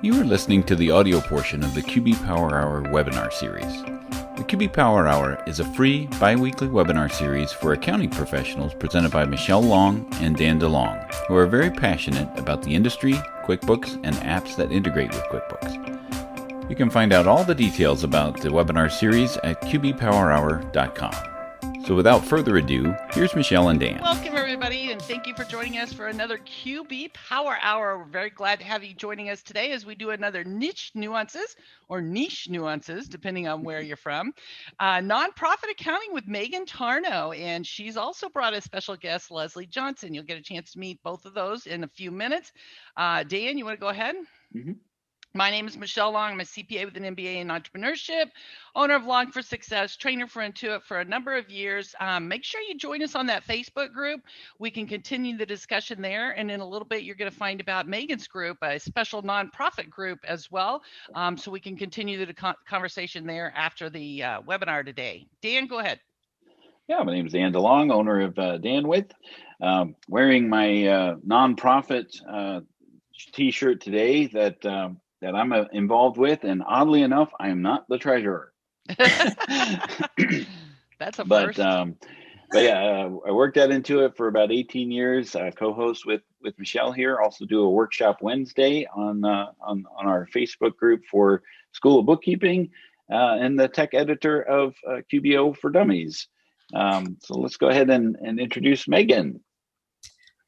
You are listening to the audio portion of the QB Power Hour webinar series. The QB Power Hour is a free biweekly webinar series for accounting professionals presented by Michelle Long and Dan DeLong, who are very passionate about the industry, QuickBooks, and apps that integrate with QuickBooks. You can find out all the details about the webinar series at qbpowerhour.com. So without further ado, here's Michelle and Dan. Welcome everybody, and thank you for joining us for another QB Power Hour. We're very glad to have you joining us today as we do another niche nuances, depending on where you're from. Nonprofit accounting with Megan Tarnow, and she's also brought a special guest, Leslie Johnson. You'll get a chance to meet both of those in a few minutes. Dan, you want to go ahead? Mm-hmm. My name is Michelle Long. I'm a CPA with an MBA in entrepreneurship, owner of Long for Success, trainer for Intuit for a number of years. Make sure you join us on that Facebook group. We can continue the discussion there. And in a little bit, you're going to find about Megan's group, a special nonprofit group as well. So we can continue the conversation there after the webinar today. Dan, go ahead. Yeah, my name is Dan DeLong, owner of Dan With. Wearing my nonprofit t-shirt today that I'm involved with, and oddly enough, I am not the treasurer. That's a first. But yeah, I worked at Intuit for about 18 years. Co-host with Michelle here. Also do a workshop Wednesday on our Facebook group for School of Bookkeeping, and the tech editor of QBO for Dummies. So let's go ahead and introduce Megan.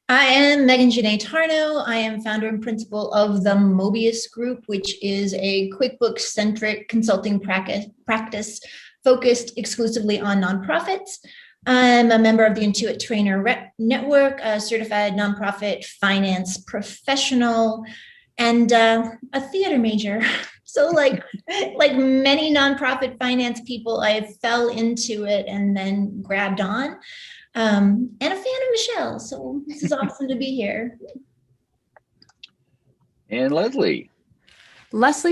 I am Megan Janae Tarnow. I am founder and principal of the Mobius Group, which is a QuickBooks-centric consulting practice focused exclusively on nonprofits. I'm a member of the Intuit Trainer Network, a certified nonprofit finance professional, and a theater major. So like many nonprofit finance people, I fell into it and then grabbed on. And a fan of Michelle, so this is awesome to be here. And Leslie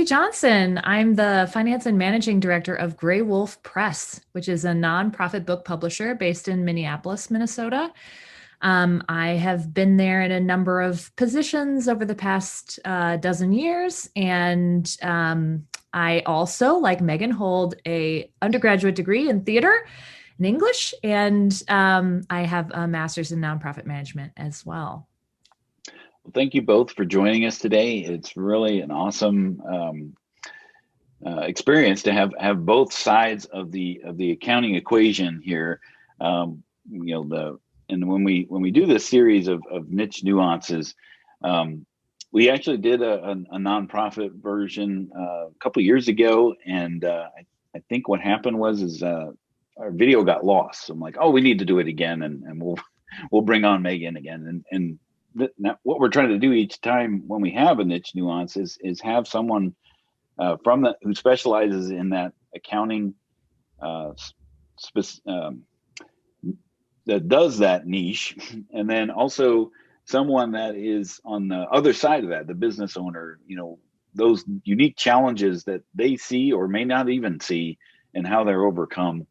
Johnson. I'm the finance and managing director of Gray Wolf Press, which is a nonprofit book publisher based in Minneapolis, Minnesota. I have been there in a number of positions over the past dozen years, and I also, like Megan, hold a undergraduate degree in theater in English, and I have a master's in nonprofit management as well. Well, thank you both for joining us today. It's really an awesome experience to have both sides of the accounting equation here. And when we do this series of niche nuances, we actually did a nonprofit version a couple of years ago, and I think what happened was our video got lost. So I'm like, oh, we need to do it again, and we'll bring on Megan again. And what we're trying to do each time when we have a niche nuance is have someone who specializes in that accounting that does that niche, and then also someone that is on the other side of that, the business owner, those unique challenges that they see or may not even see, and how they're overcome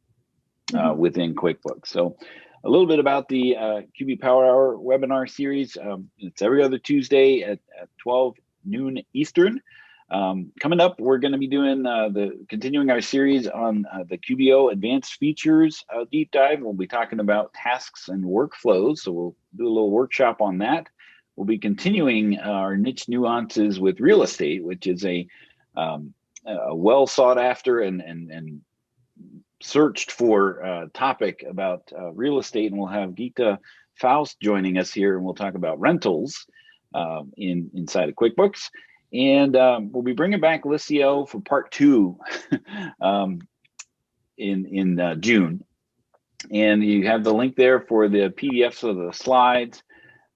within QuickBooks. So a little bit about the QB Power Hour webinar series. It's every other Tuesday at 12 noon Eastern. Coming up, we're going to be doing continuing our series on the QBO Advanced Features deep dive. We'll be talking about tasks and workflows. So we'll do a little workshop on that. We'll be continuing our niche nuances with real estate, which is a well sought after and searched for topic about real estate, and we'll have Geeta Faust joining us here, and we'll talk about rentals inside of QuickBooks. And we'll be bringing back Licio for part 2 in June. And you have the link there for the PDFs of the slides,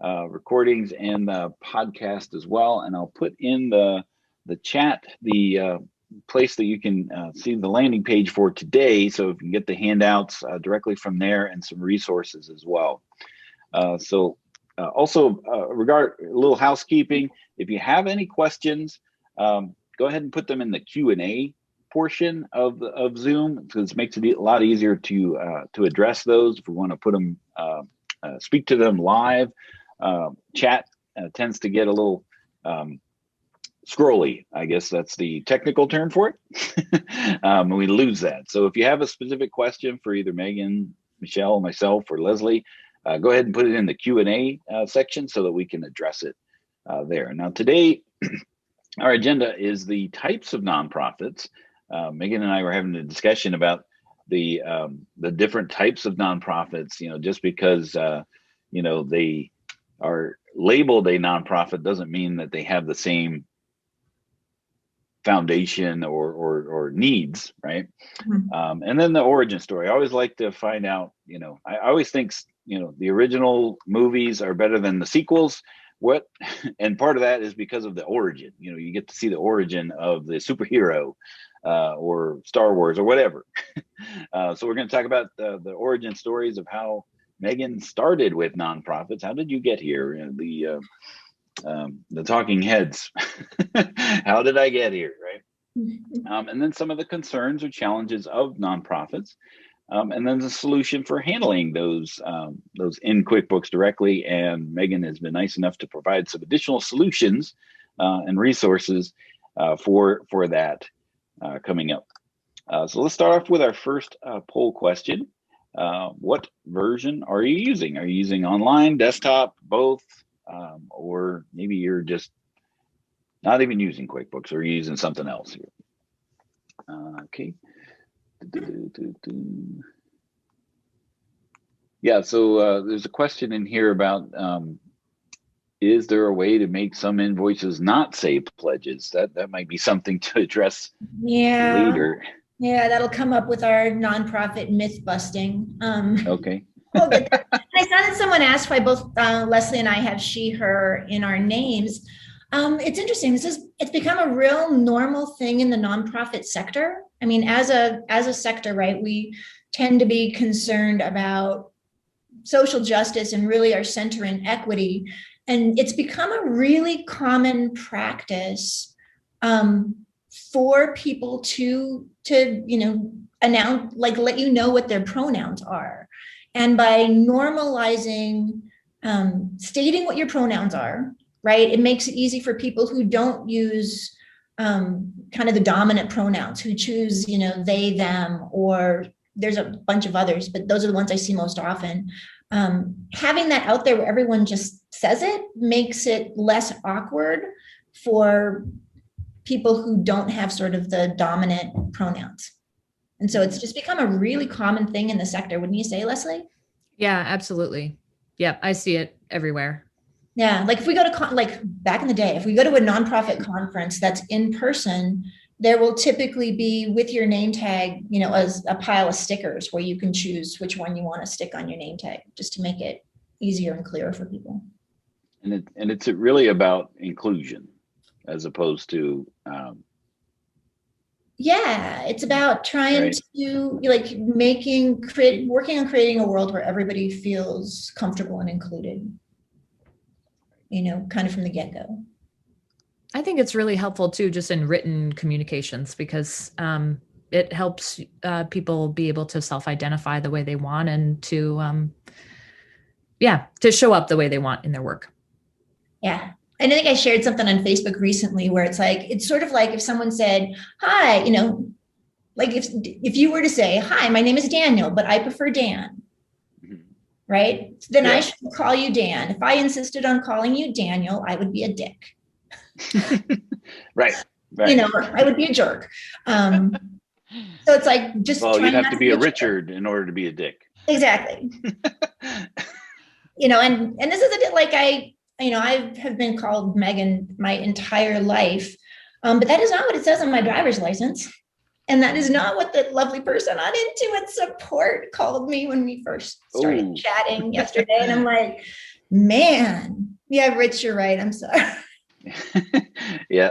recordings, and the podcast as well. And I'll put in the chat the place that you can see the landing page for today, so you can get the handouts directly from there, and some resources as well. Also, regard a little housekeeping. If you have any questions, go ahead and put them in the Q&A portion of Zoom, because it makes it a lot easier to address those. If we want to put them, speak to them live, chat tends to get a little scrolly. I guess that's the technical term for it. We lose that. So if you have a specific question for either Megan, Michelle, myself, or Leslie, go ahead and put it in the Q&A section so that we can address it there. Now today, our agenda is the types of nonprofits. Megan and I were having a discussion about the different types of nonprofits. Just because they are labeled a nonprofit doesn't mean that they have the same foundation or needs, right? Mm-hmm. And then the origin story. I always like to find out. I always think the original movies are better than the sequels. And part of that is because of the origin. You get to see the origin of the superhero or Star Wars or whatever. So we're going to talk about the origin stories of how Megan started with nonprofits. How did you get here? The talking heads. How did I get here, right? And then some of the concerns or challenges of nonprofits. And then the solution for handling those in QuickBooks directly. And Megan has been nice enough to provide some additional solutions and resources for that coming up. So let's start off with our first poll question. What version are you using? Are you using online, desktop, both? Or maybe you're just not even using QuickBooks, or you're using something else here. Okay. Yeah, so there's a question in here about is there a way to make some invoices not say pledges? That might be something to address later. Yeah, that'll come up with our nonprofit myth busting. Okay. We'll get that. I saw that someone asked why both Leslie and I have she, her in our names. It's interesting. It's become a real normal thing in the nonprofit sector. I mean, as a sector, right, we tend to be concerned about social justice and really our center in equity. And it's become a really common practice for people to announce, like, let you know what their pronouns are. And by normalizing stating what your pronouns are, right, it makes it easy for people who don't use kind of the dominant pronouns, who choose, they, them, or there's a bunch of others, but those are the ones I see most often. Having that out there where everyone just says it makes it less awkward for people who don't have sort of the dominant pronouns. And so it's just become a really common thing in the sector. Wouldn't you say, Leslie? Yeah, absolutely. Yep, I see it everywhere. Yeah, like if we go to like back in the day, if we go to a nonprofit conference that's in person, there will typically be with your name tag, as a pile of stickers where you can choose which one you want to stick on your name tag, just to make it easier and clearer for people. And it's really about inclusion as opposed to yeah, it's about trying to working on creating a world where everybody feels comfortable and included, kind of from the get-go. I think it's really helpful too, just in written communications, because it helps people be able to self-identify the way they want and to show up the way they want in their work. Yeah. I think I shared something on Facebook recently where it's sort of like if someone said, hi, like if you were to say, hi, my name is Daniel, but I prefer Dan, right? Then I should call you Dan. If I insisted on calling you Daniel, I would be a dick. Right. I would be a jerk. So it's like just you'd have to be a Richard in order to be a dick. Exactly. And this is a bit like I have been called Megan my entire life, but that is not what it says on my driver's license. And that is not what the lovely person on Intuit support called me when we first started chatting yesterday. And I'm like, man, yeah, Rich, you're right. I'm sorry. Yeah.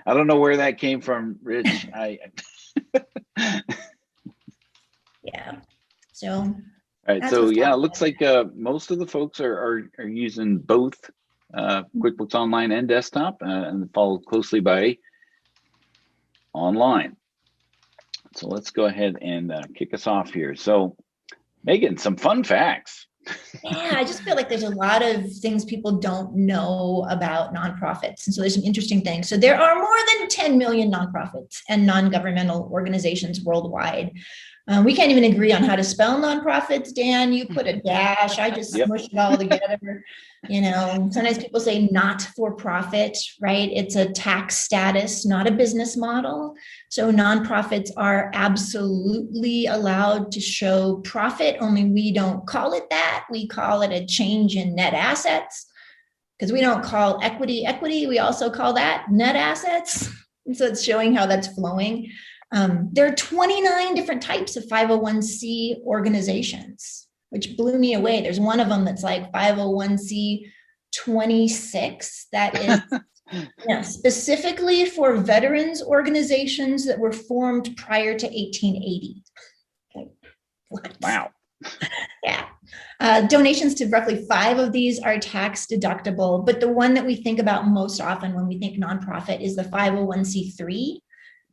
I don't know where that came from, Rich. Yeah. So. All right, so it looks like most of the folks are using both QuickBooks Online and Desktop, and followed closely by online. So let's go ahead and kick us off here. So, Megan, some fun facts Yeah, I just feel like there's a lot of things people don't know about nonprofits. And so there's some interesting things. So there are more than 10 million nonprofits and non-governmental organizations worldwide. We can't even agree on how to spell nonprofits. Dan, you put a dash. I just smushed it all together. Sometimes people say not for profit, right? It's a tax status, not a business model. So nonprofits are absolutely allowed to show profit, only we don't call it that. We call it a change in net assets, because we don't call equity. We also call that net assets. And so it's showing how that's flowing. There are 29 different types of 501c organizations, which blew me away. There's one of them that's like 501c 26 that is specifically for veterans organizations that were formed prior to 1880. Okay. What? Wow. Yeah. Donations to roughly 5 of these are tax deductible, but the one that we think about most often when we think nonprofit is the 501c3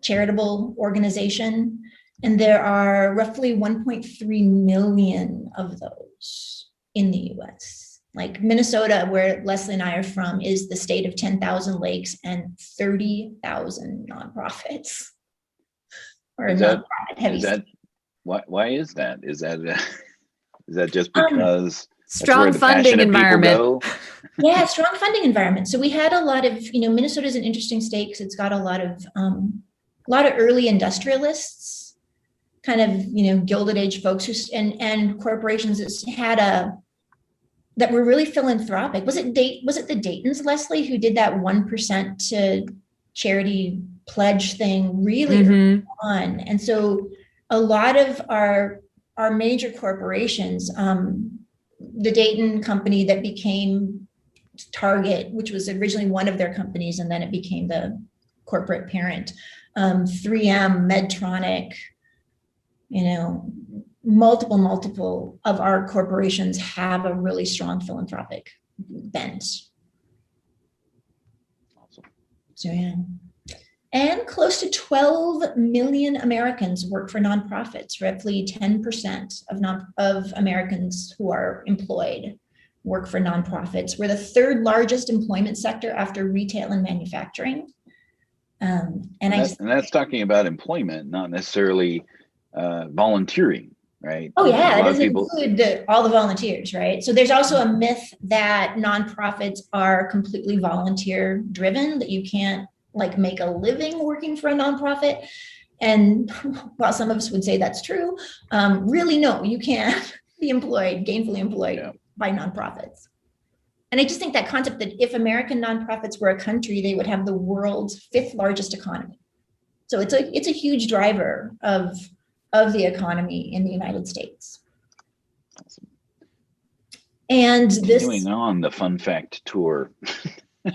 charitable organization. And there are roughly 1.3 million of those in the US. Like Minnesota, where Leslie and I are from, is the state of 10,000 lakes and 30,000 nonprofits. Or nonprofit heavy. Why is that? Is that just because strong funding environment? Yeah, strong funding environment. So we had a lot of, Minnesota is an interesting state because it's got a lot of early industrialists, kind of, Gilded Age folks who, and corporations that were really philanthropic. Was it the Daytons, Leslie, who did that 1% to charity pledge thing really early on? And so a lot of our major corporations, the Dayton company that became Target, which was originally one of their companies, and then it became the corporate parent, 3M, Medtronic, multiple of our corporations have a really strong philanthropic bent. Awesome. So yeah. And close to 12 million Americans work for nonprofits. Roughly 10% of Americans who are employed work for nonprofits. We're the 3rd largest employment sector after retail and manufacturing. And that's talking about employment, not necessarily volunteering, right? Oh yeah, it doesn't include all the volunteers, right? So there's also a myth that nonprofits are completely volunteer driven, that you can't make a living working for a nonprofit. And while some of us would say that's true, really no, you can't be gainfully employed by nonprofits. And I just think that concept that if American nonprofits were a country, they would have the world's 5th largest economy. So it's a huge driver of the economy in the United States. Awesome. And continuing on the fun fact tour.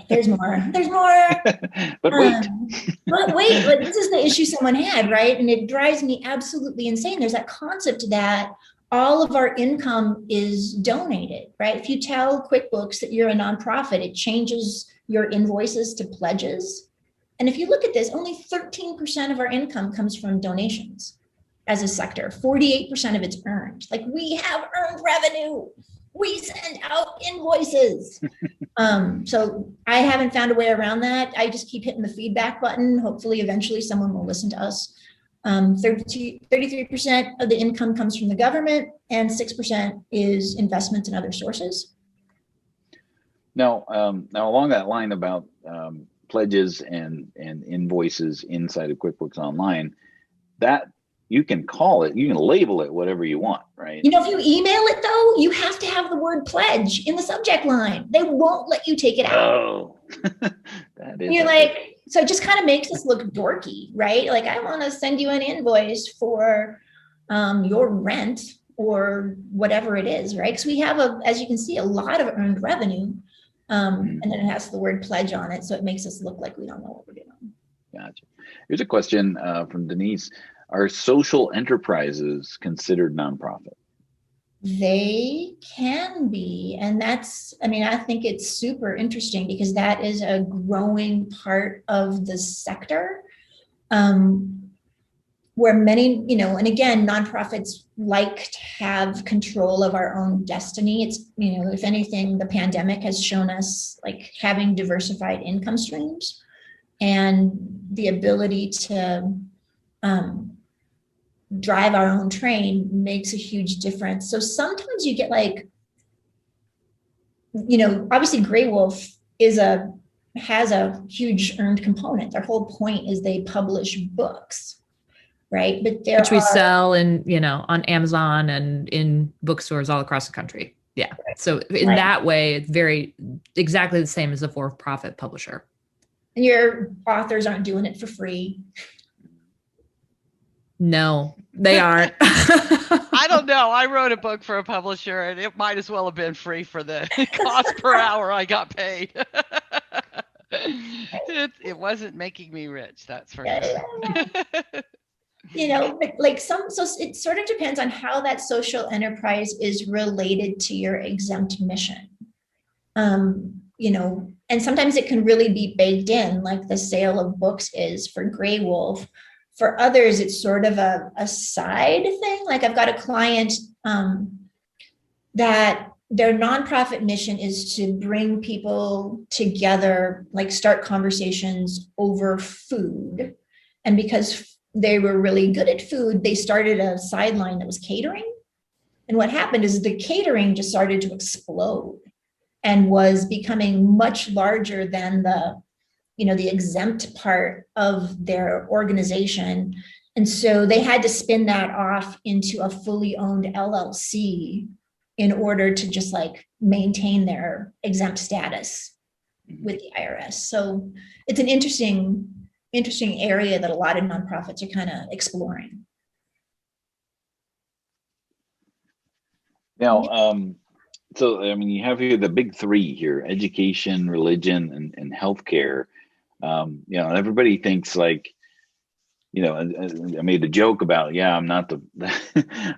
There's more. But wait. But this is the issue someone had, right? And it drives me absolutely insane. There's that concept that all of our income is donated, right? If you tell QuickBooks that you're a nonprofit, it changes your invoices to pledges. And if you look at this, only 13% of our income comes from donations as a sector. 48% of it's earned. We have earned revenue. We send out invoices. So I haven't found a way around that. I just keep hitting the feedback button. Hopefully, eventually someone will listen to us. 33% of the income comes from the government, and 6% is investments and other sources. Now along that line about pledges and invoices inside of QuickBooks Online, that you can call it, you can label it whatever you want, right? If you email it though, you have to have the word pledge in the subject line. They won't let you take it out. Oh, that is. You're so it just kind of makes us look dorky, right? I want to send you an invoice for your rent or whatever it is, right? Because we have as you can see, a lot of earned revenue, and then it has the word pledge on it, so it makes us look like we don't know what we're doing. Gotcha. Here's a question from Denise. Are social enterprises considered nonprofit? They can be. And I think it's super interesting because that is a growing part of the sector. where many, and again, nonprofits like to have control of our own destiny. It's, if anything, the pandemic has shown us like having diversified income streams and the ability to drive our own train makes a huge difference. So sometimes you get like, obviously Grey Wolf has a huge earned component. Their whole point is they publish books, right? But which we sell on Amazon and in bookstores all across the country. Yeah. Right. So in that way, it's very exactly the same as a for-profit publisher. And your authors aren't doing it for free. No, they aren't. I don't know. I wrote a book for a publisher and it might as well have been free for the cost per hour I got paid. It wasn't making me rich, that's for sure. So it sort of depends on how that social enterprise is related to your exempt mission. And sometimes it can really be baked in, like the sale of books is for Grey Wolf. For others, it's sort of a side thing. Like I've got a client that their nonprofit mission is to bring people together, like start conversations over food. And because they were really good at food, they started a sideline that was catering. And what happened is the catering just started to explode and was becoming much larger than the exempt part of their organization. And so they had to spin that off into a fully owned LLC in order to just like maintain their exempt status with the IRS. So it's an interesting area that a lot of nonprofits are kind of exploring. Now, so you have here the big three here: education, religion, and healthcare. Everybody thinks like, I made a joke about, I'm not the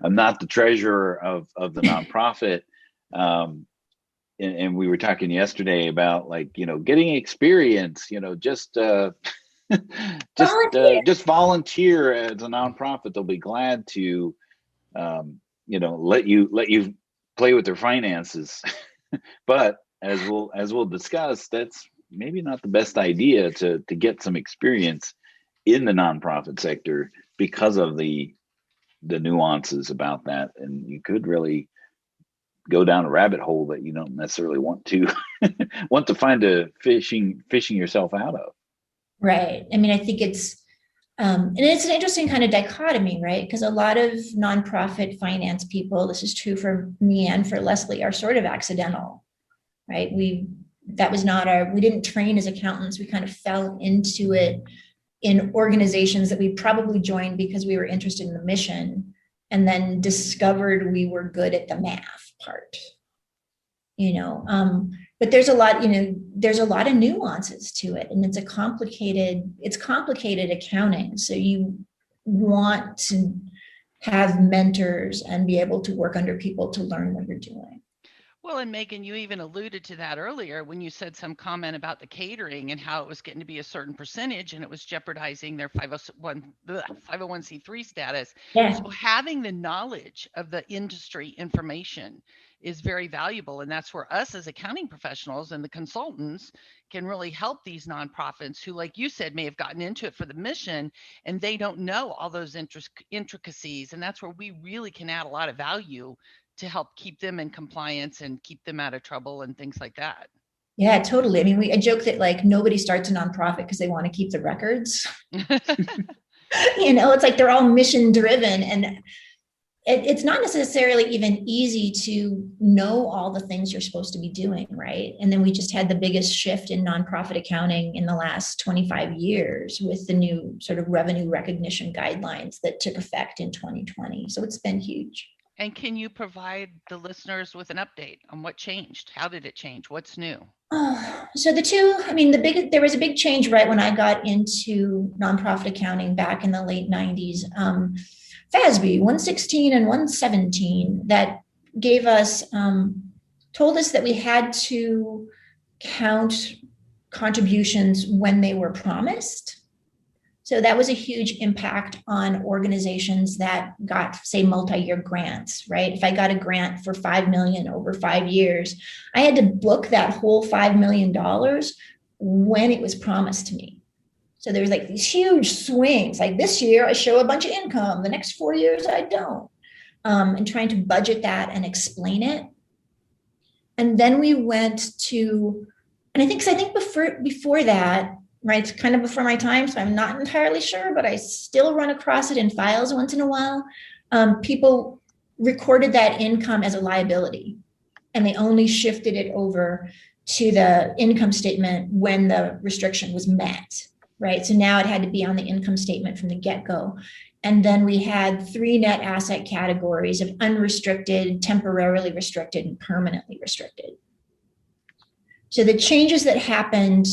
I'm not the treasurer of the nonprofit. And we were talking yesterday about like, getting experience, just volunteer as a nonprofit. They'll be glad to, let you play with their finances. But as we'll discuss, that's maybe not the best idea to get some experience in the nonprofit sector because of the nuances about that. And you could really go down a rabbit hole that you don't necessarily want to find fishing yourself out of. Right. I think it's and it's an interesting kind of dichotomy, right? Because a lot of nonprofit finance people, this is true for me and for Leslie, are sort of accidental, right? We didn't train as accountants. We kind of fell into it in organizations that we probably joined because we were interested in the mission and then discovered we were good at the math part, but there's a lot of nuances to it, and it's complicated accounting. So you want to have mentors and be able to work under people to learn what you're doing. Well, and Megan, you even alluded to that earlier when you said some comment about the catering and how it was getting to be a certain percentage and it was jeopardizing their 501c3 status. Yeah. So having the knowledge of the industry information is very valuable. And that's where us as accounting professionals and the consultants can really help these nonprofits who, like you said, may have gotten into it for the mission and they don't know all those intricacies. And that's where we really can add a lot of value to help keep them in compliance and keep them out of trouble and things like that. Yeah, totally. I joke that like nobody starts a nonprofit because they want to keep the records. It's like they're all mission driven, and it's not necessarily even easy to know all the things you're supposed to be doing, right? And then we just had the biggest shift in nonprofit accounting in the last 25 years with the new sort of revenue recognition guidelines that took effect in 2020. So it's been huge. And can you provide the listeners with an update on what changed? How did it change? What's new? So there was a big change right when I got into nonprofit accounting back in the late 90s. FASB 116 and 117 that gave us, told us that we had to count contributions when they were promised. So that was a huge impact on organizations that got, say, multi-year grants, right? If I got a grant for $5 million over 5 years, I had to book that whole $5 million when it was promised to me. So there's like these huge swings. Like this year I show a bunch of income, the next 4 years I don't. And trying to budget that and explain it. And then we went to, and I think before that, right, it's kind of before my time, so I'm not entirely sure, but I still run across it in files once in a while. People recorded that income as a liability, and they only shifted it over to the income statement when the restriction was met, right? So now it had to be on the income statement from the get-go. And then we had 3 net asset categories of unrestricted, temporarily restricted, and permanently restricted. So the changes that happened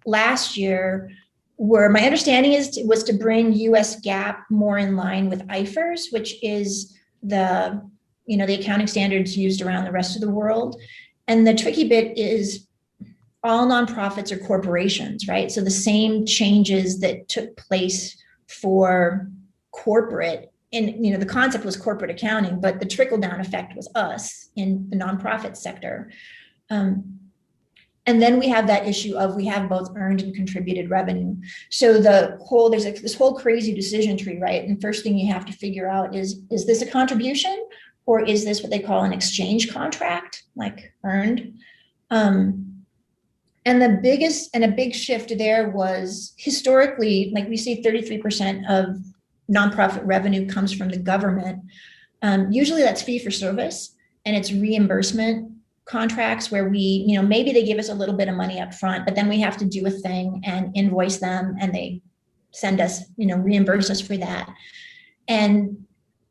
last year were, my understanding was to bring US GAAP more in line with IFRS, which is the accounting standards used around the rest of the world. And the tricky bit is all nonprofits are corporations, right? So the same changes that took place for corporate, and the concept was corporate accounting, but the trickle down effect was us in the nonprofit sector. And then we have that issue of we have both earned and contributed revenue. So there's this whole crazy decision tree, right? And first thing you have to figure out is this a contribution, or is this what they call an exchange contract, like earned? And a big shift there was historically, like we see 33% of nonprofit revenue comes from the government. Usually that's fee for service, and it's reimbursement contracts where we, maybe they give us a little bit of money up front, but then we have to do a thing and invoice them, and they send us, reimburse us for that. And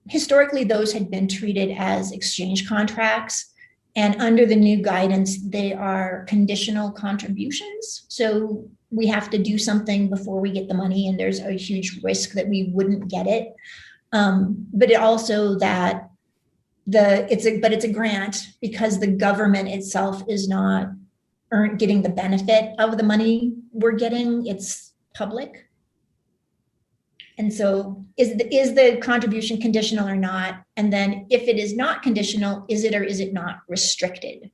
historically, those had been treated as exchange contracts. And under the new guidance, they are conditional contributions. So we have to do something before we get the money, and there's a huge risk that we wouldn't get it. But it also that it's a grant because the government itself is not getting the benefit of the money we're getting. It's public. And so is the contribution conditional or not? And then if it is not conditional, is it or is it not restricted?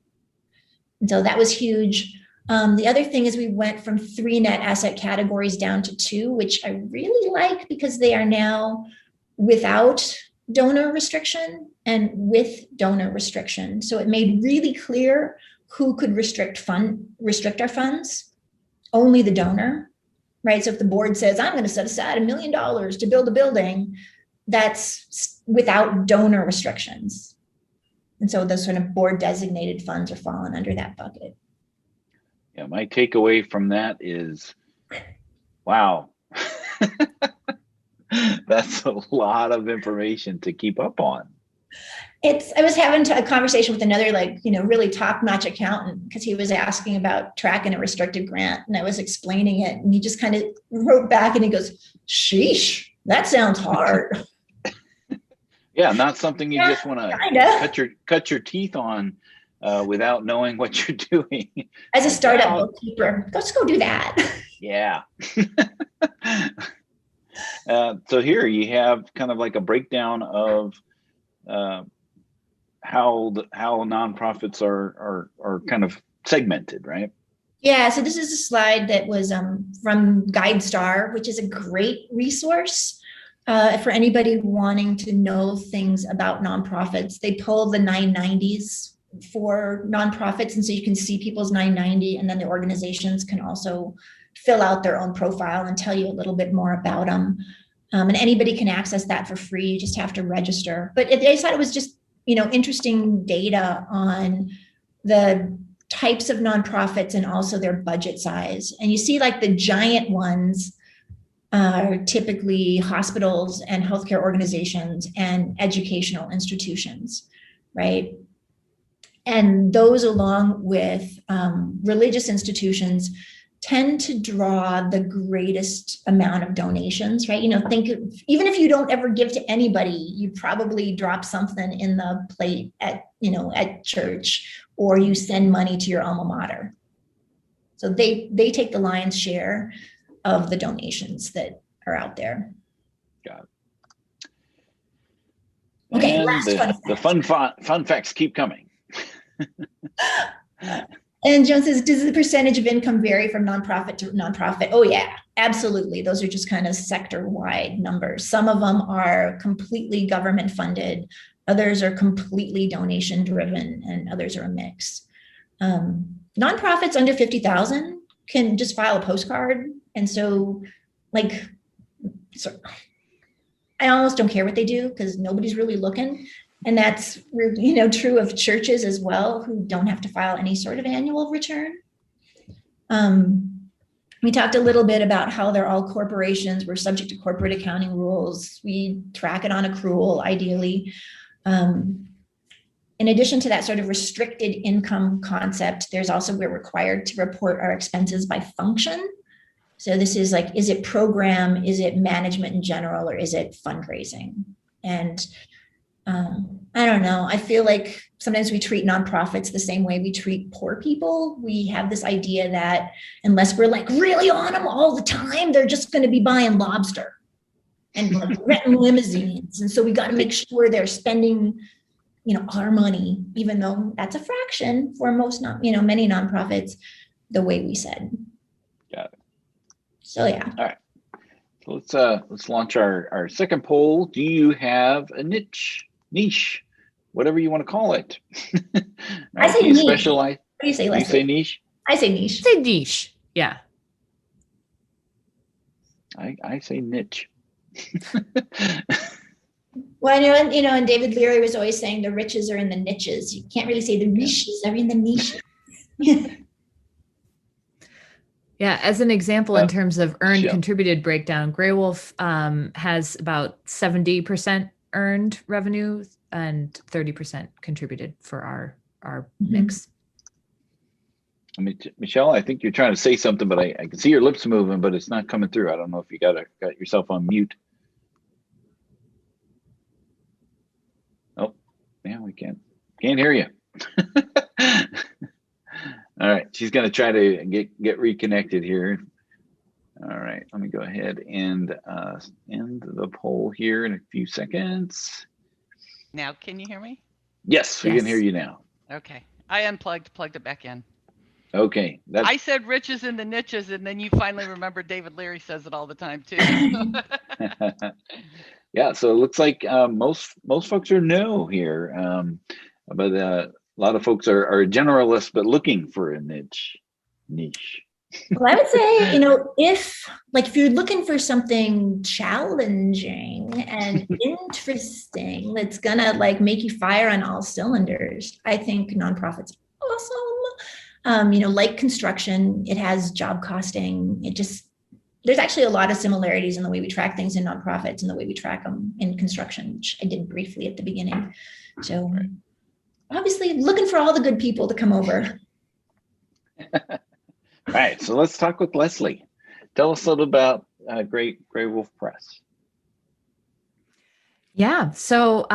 And so that was huge. The other thing is we went from 3 net asset categories down to 2, which I really like because they are now without donor restriction and with donor restriction. So it made really clear who could restrict our funds, only the donor, right? So if the board says, I'm going to set aside $1 million to build a building, that's without donor restrictions. And so those sort of board designated funds are falling under that bucket. Yeah, my takeaway from that is, wow, that's a lot of information to keep up on. I was having a conversation with another, really top-notch accountant because he was asking about tracking a restricted grant, and I was explaining it, and he just kind of wrote back and he goes, sheesh, that sounds hard. Yeah, not something you just want to cut your teeth on without knowing what you're doing. As a startup bookkeeper, let's go do that. Yeah. So here you have kind of like a breakdown of how nonprofits are kind of segmented, right? Yeah, so this is a slide that was from GuideStar, which is a great resource for anybody wanting to know things about nonprofits. They pull the 990s for nonprofits, and so you can see people's 990, and then the organizations can also fill out their own profile and tell you a little bit more about them. And anybody can access that for free. You just have to register. But I thought it was just, interesting data on the types of nonprofits and also their budget size. And you see like the giant ones are typically hospitals and healthcare organizations and educational institutions, right? And those, along with religious institutions, tend to draw the greatest amount of donations, right? Even if you don't ever give to anybody, you probably drop something in the plate at church, or you send money to your alma mater. So they take the lion's share of the donations that are out there. Got it. Okay, And last the fun facts keep coming. And Joan says, does the percentage of income vary from nonprofit to nonprofit? Oh yeah, absolutely. Those are just kind of sector-wide numbers. Some of them are completely government funded, others are completely donation driven, and others are a mix. Nonprofits under 50,000 can just file a postcard. And so I almost don't care what they do because nobody's really looking. And that's, true of churches as well, who don't have to file any sort of annual return. We talked a little bit about how they're all corporations. We're subject to corporate accounting rules. We track it on accrual, ideally. In addition to that sort of restricted income concept, there's also, we're required to report our expenses by function. So this is like, is it program, is it management in general, or is it fundraising? And I don't know. I feel like sometimes we treat nonprofits the same way we treat poor people. We have this idea that unless we're like really on them all the time, they're just going to be buying lobster and like renting limousines. And so we got to make sure they're spending, our money, even though that's a fraction for most, many nonprofits, the way we said. Got it. So yeah. All right. So let's launch our second poll. Do you have a niche, whatever you want to call it? I say niche. Specialize. What do you say, Leslie? You say niche? I say niche. Say niche. Yeah. I say niche. Well, and David Leary was always saying the riches are in the niches. You can't really say the niches, they're in the niches. Yeah, as an example, in terms of earned contributed breakdown, Grey Wolf has about 70% earned revenue and 30% contributed for our mix. I mean, Michelle, I think you're trying to say something, but I can see your lips moving, but it's not coming through. I don't know if you got yourself on mute. Oh, yeah, we can't hear you. All right, she's going to try to get reconnected here. All right, let me go ahead and end the poll here in a few seconds. Now, can you hear me? Yes, we can hear you now. Okay, I plugged it back in. Okay. I said riches in the niches, and then you finally remembered David Leary says it all the time too. Yeah, so it looks like most folks are no here, but a lot of folks are generalists, but looking for a niche. Well, I would say, if you're looking for something challenging and interesting, that's gonna like make you fire on all cylinders, I think nonprofits are awesome. Like construction, it has job costing. There's actually a lot of similarities in the way we track things in nonprofits and the way we track them in construction, which I did briefly at the beginning. So obviously looking for all the good people to come over. All right, so let's talk with Leslie. Tell us a little about Grey Wolf Press. Yeah, so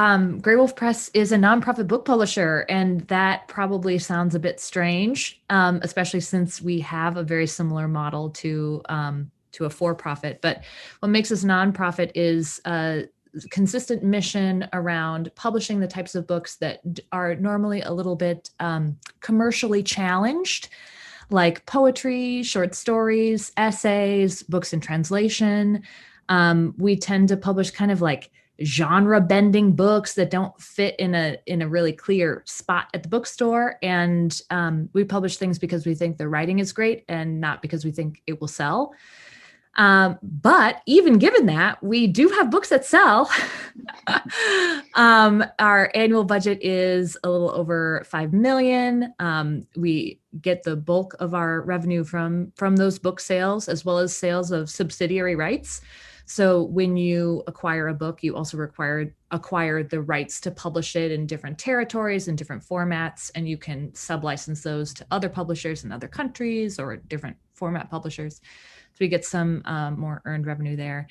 Grey Wolf Press is a nonprofit book publisher, and that probably sounds a bit strange, especially since we have a very similar model to a for-profit. But what makes us nonprofit is a consistent mission around publishing the types of books that are normally a little bit commercially challenged, like poetry, short stories, essays, books in translation. We tend to publish kind of like genre bending books that don't fit in a really clear spot at the bookstore. And we publish things because we think the writing is great and not because we think it will sell. But even given that, we do have books that sell. Our annual budget is a little over $5 million. We get the bulk of our revenue from those book sales, as well as sales of subsidiary rights. So when you acquire a book, you also acquire the rights to publish it in different territories and different formats, and you can sublicense those to other publishers in other countries or different format publishers. So we get some more earned revenue there.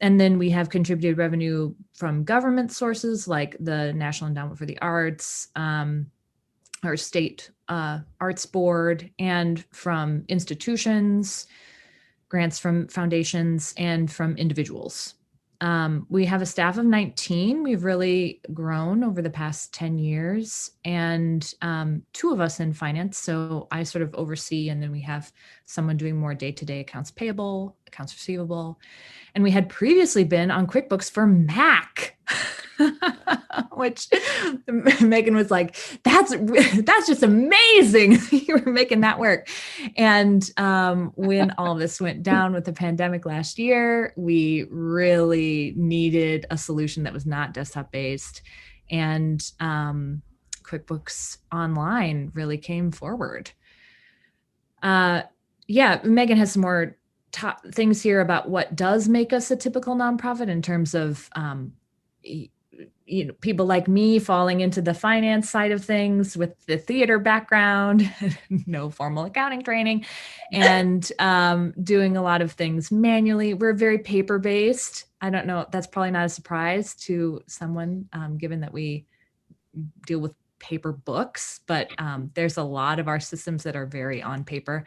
And then we have contributed revenue from government sources like the National Endowment for the Arts, our state arts board, and from institutions. grants from foundations and from individuals. We have a staff of 19. We've really grown over the past 10 years, and 2 of us in finance. So I sort of oversee, and then we have someone doing more day-to-day accounts payable, accounts receivable. And we had previously been on QuickBooks for Mac, which Megan was like, that's just amazing. You were making that work. And when all this went down with the pandemic last year, we really needed a solution that was not desktop based. And QuickBooks Online really came forward. Megan has some more top things here about what does make us a typical nonprofit in terms of people like me falling into the finance side of things with the theater background, no formal accounting training, and doing a lot of things manually. We're very paper-based. I don't know, that's probably not a surprise to someone, given that we deal with paper books, but there's a lot of our systems that are very on paper.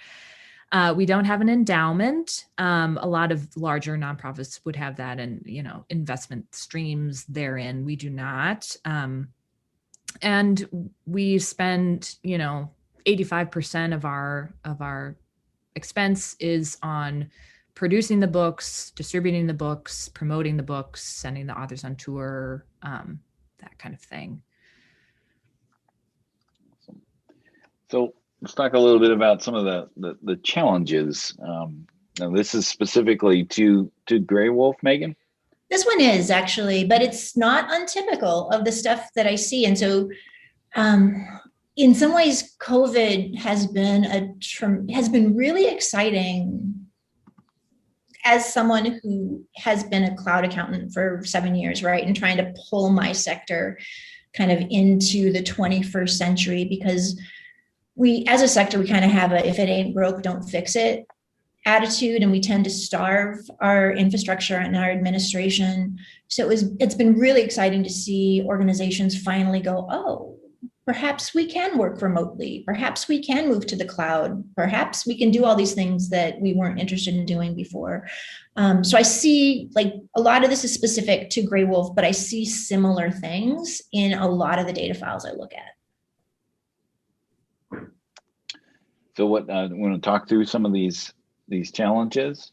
We don't have an endowment. A lot of larger nonprofits would have that, and investment streams therein. We do not, and we spend 85% of our expense is on producing the books, distributing the books, promoting the books, sending the authors on tour, that kind of thing. Awesome. So let's talk a little bit about some of the challenges. Now this is specifically to Gray Wolf, Megan? This one is actually, but it's not untypical of the stuff that I see. And so in some ways, COVID has been really exciting as someone who has been a cloud accountant for 7 years, right? And trying to pull my sector kind of into the 21st century, because we, as a sector, we kind of have a, if it ain't broke, don't fix it attitude. And we tend to starve our infrastructure and our administration. So it's been really exciting to see organizations finally go, oh, perhaps we can work remotely. Perhaps we can move to the cloud. Perhaps we can do all these things that we weren't interested in doing before. So I see, like, a lot of this is specific to Gray Wolf, but I see similar things in a lot of the data files I look at. So what, want to talk through some of these challenges?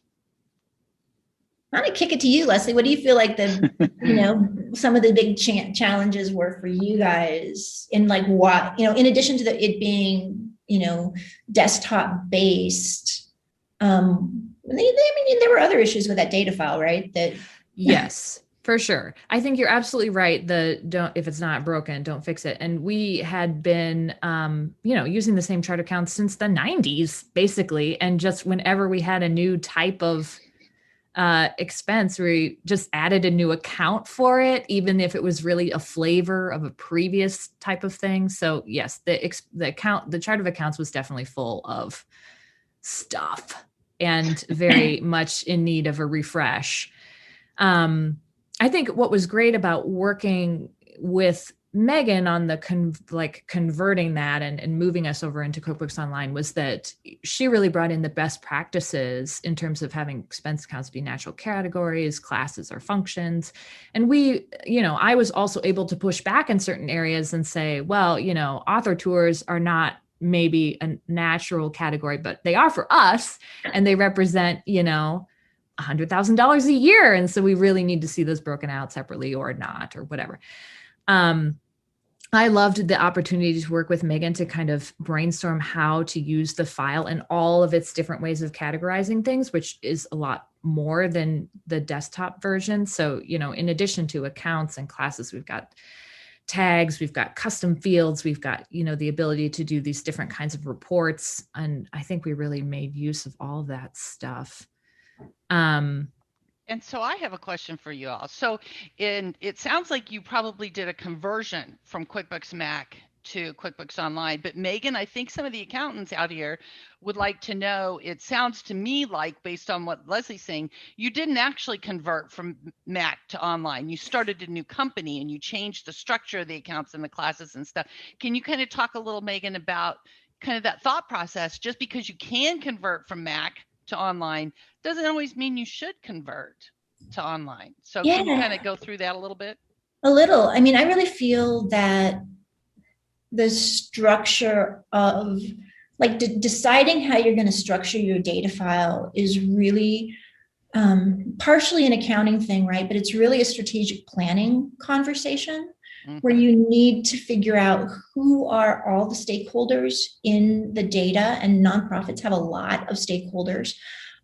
I'm going to kick it to you, Leslie. What do you feel like some of the big challenges were for you guys, in like what, in addition to it being, desktop based, there were other issues with that data file, right? Yes, for sure. I think you're absolutely right. If it's not broken, don't fix it. And we had been, using the same chart accounts since the 90s, basically. And just whenever we had a new type of expense, we just added a new account for it, even if it was really a flavor of a previous type of thing. So yes, the chart of accounts was definitely full of stuff and very much in need of a refresh. I think what was great about working with Megan on the converting that and moving us over into QuickBooks Online was that she really brought in the best practices in terms of having expense accounts be natural categories, classes, or functions. And I was also able to push back in certain areas and say, well, author tours are not maybe a natural category, but they are for us, and they represent, $100,000 a year. And so we really need to see those broken out separately or not, or whatever. I loved the opportunity to work with Megan to kind of brainstorm how to use the file and all of its different ways of categorizing things, which is a lot more than the desktop version. So, in addition to accounts and classes, we've got tags, we've got custom fields, we've got, the ability to do these different kinds of reports. And I think we really made use of all that stuff. And so I have a question for you all. So it sounds like you probably did a conversion from QuickBooks Mac to QuickBooks Online. But Megan, I think some of the accountants out here would like to know, it sounds to me like, based on what Leslie's saying, you didn't actually convert from Mac to online. You started a new company and you changed the structure of the accounts and the classes and stuff. Can you kind of talk a little, Megan, about kind of that thought process? Just because you can convert from Mac to online doesn't always mean you should convert to online. So Yeah. can you kind of go through that a little bit? A little. I mean, I really feel that the structure of like deciding how you're going to structure your data file is really partially an accounting thing, right? But it's really a strategic planning conversation where you need to figure out who are all the stakeholders in the data, and nonprofits have a lot of stakeholders.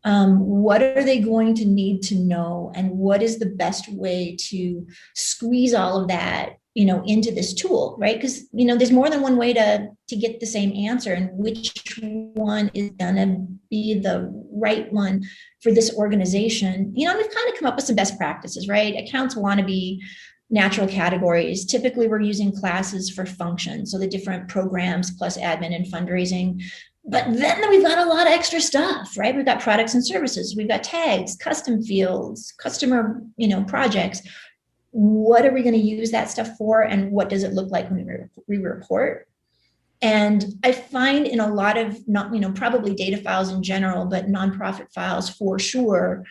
What are they going to need to know, and what is the best way to squeeze all of that, into this tool, right? Because, there's more than one way to get the same answer, and which one is gonna be the right one for this organization. We've kind of come up with some best practices, right? Accounts want to be natural categories. Typically, we're using classes for functions, so the different programs plus admin and fundraising. But then we've got a lot of extra stuff, right? We've got products and services. We've got tags, custom fields, customer, projects. What are we going to use that stuff for? And what does it look like when we report? And I find in a lot of, not, probably data files in general, but nonprofit files for sure,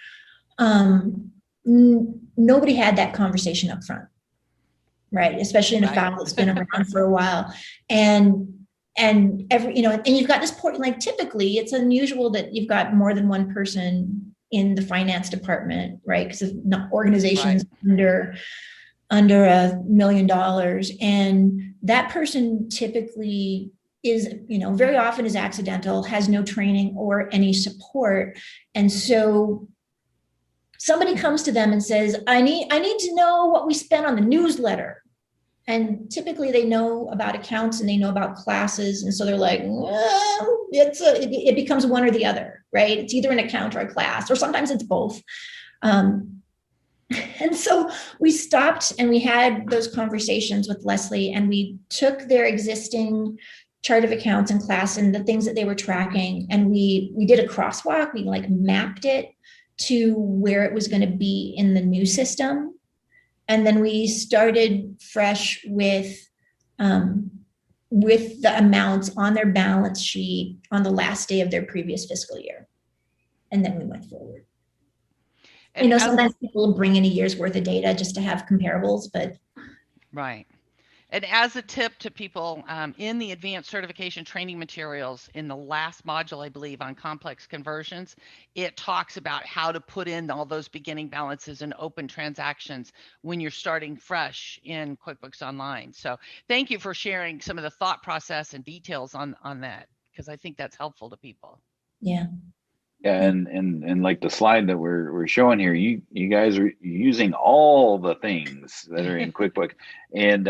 nobody had that conversation up front, right? Especially in a file that's been around for a while. And every, and you've got this port, like typically it's unusual that you've got more than one person in the finance department, right? Because of organizations under $1 million. And that person typically is, very often is accidental, has no training or any support. And so somebody comes to them and says, I need to know what we spent on the newsletter. And typically they know about accounts and they know about classes. And so they're like, well, it becomes one or the other, right? It's either an account or a class, or sometimes it's both. And so we stopped and we had those conversations with Leslie, and we took their existing chart of accounts and class and the things that they were tracking. And we did a crosswalk. We mapped it to where it was going to be in the new system. And then we started fresh with the amounts on their balance sheet on the last day of their previous fiscal year. And then we went forward. And sometimes people bring in a year's worth of data just to have comparables, but. Right. And as a tip to people, in the advanced certification training materials in the last module, I believe, on complex conversions, it talks about how to put in all those beginning balances and open transactions when you're starting fresh in QuickBooks Online. So thank you for sharing some of the thought process and details on that, because I think that's helpful to people. Yeah. Yeah, and like the slide that we're showing here, you guys are using all the things that are in QuickBooks, and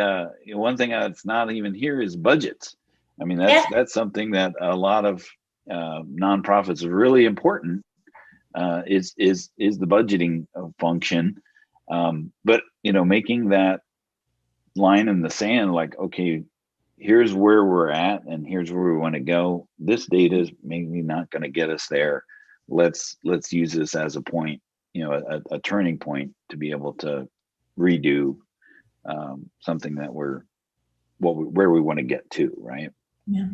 one thing that's not even here is budgets. I mean, that's something that a lot of nonprofits is really important. Is the budgeting function, but making that line in the sand, like, okay, here's where we're at, and here's where we want to go. This data is maybe not going to get us there. Let's use this as a point, a turning point to be able to redo something that where we want to get to, right? Yeah,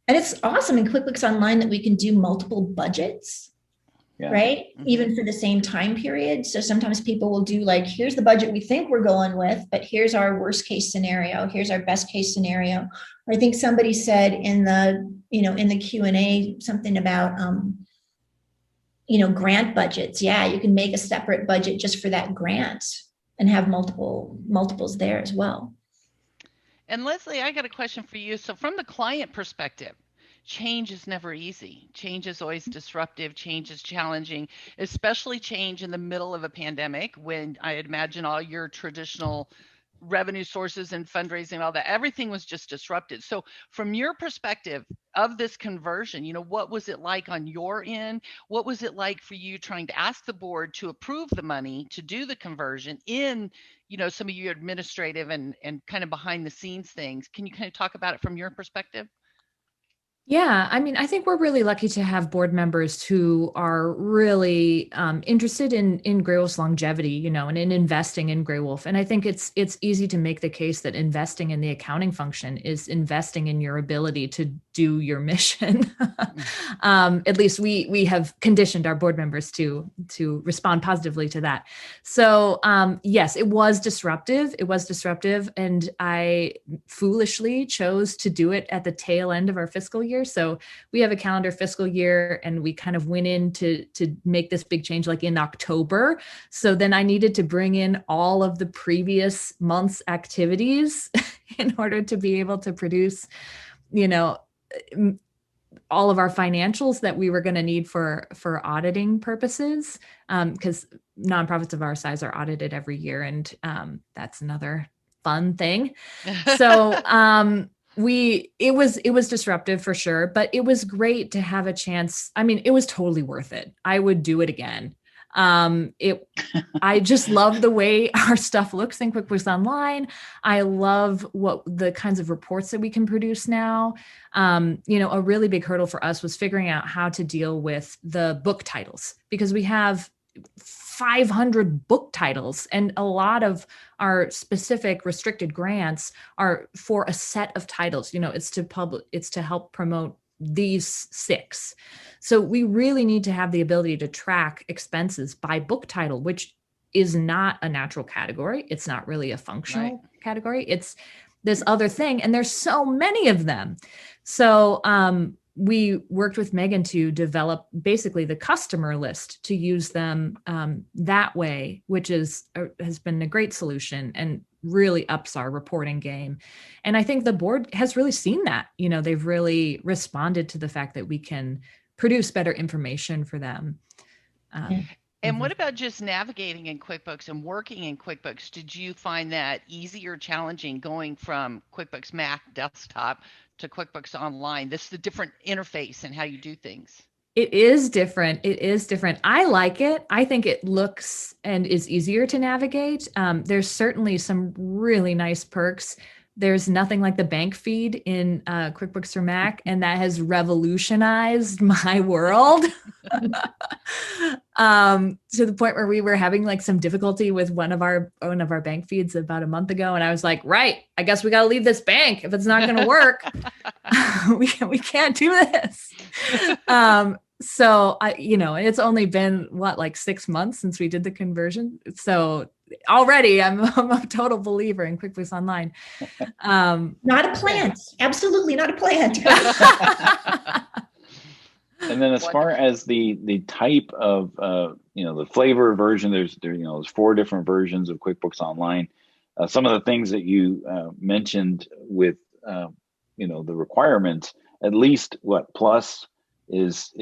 and it's awesome in QuickBooks Online that we can do multiple budgets, right? Mm-hmm. Even for the same time period. So sometimes people will do here's the budget we think we're going with, but here's our worst case scenario. Here's our best case scenario. Or I think somebody said in the Q&A something about, grant budgets. Yeah, you can make a separate budget just for that grant and have multiples there as well. And Leslie, I got a question for you. So from the client perspective, change is never easy. Change is always disruptive. Change is challenging, especially change in the middle of a pandemic, when I imagine all your traditional revenue sources and fundraising, all that, everything was just disrupted. So from your perspective of this conversion, what was it like on your end? What was it like for you trying to ask the board to approve the money to do the conversion in, some of your administrative and kind of behind the scenes things? Can you kind of talk about it from your perspective? Yeah, I mean, I think we're really lucky to have board members who are really interested in Gray Wolf's longevity, and in investing in Gray Wolf. And I think it's easy to make the case that investing in the accounting function is investing in your ability do your mission. At least we have conditioned our board members to respond positively to that. So yes, it was disruptive. And I foolishly chose to do it at the tail end of our fiscal year. So we have a calendar fiscal year, and we kind of went in to make this big change like in October. So then I needed to bring in all of the previous month's activities in order to be able to produce, all of our financials that we were going to need for auditing purposes, because nonprofits of our size are audited every year, and that's another fun thing. So it was disruptive for sure, but it was great to have a chance. I mean, it was totally worth it. I would do it again. I just love the way our stuff looks in QuickBooks Online. I love what the kinds of reports that we can produce now. A really big hurdle for us was figuring out how to deal with the book titles, because we have 500 book titles, and a lot of our specific restricted grants are for a set of titles. It's to help promote these 6. So we really need to have the ability to track expenses by book title, which is not a natural category. It's not really a functional category. It's this other thing. And there's so many of them. So we worked with Megan to develop basically the customer list to use them that way, which has been a great solution and really ups our reporting game. And I think the board has really seen that. They've really responded to the fact that we can produce better information for them. And what about just navigating in QuickBooks and working in QuickBooks? Did you find that easy or challenging going from QuickBooks Mac desktop to QuickBooks Online? This is the different interface and how you do things. It is different. I like it. I think it looks and is easier to navigate. There's certainly some really nice perks. There's nothing like the bank feed in QuickBooks for Mac, and that has revolutionized my world to the point where we were having like some difficulty with one of our bank feeds about a month ago, and I was like, right, I guess we got to leave this bank if it's not going to work. we can't do this. So it's only been like 6 months since we did the conversion. So already I'm a total believer in QuickBooks Online. Not a plant. Absolutely not a plant. And then as far as the type of, the flavor version, there's 4 different versions of QuickBooks Online. Some of the things that you mentioned with, the requirements, at least Plus is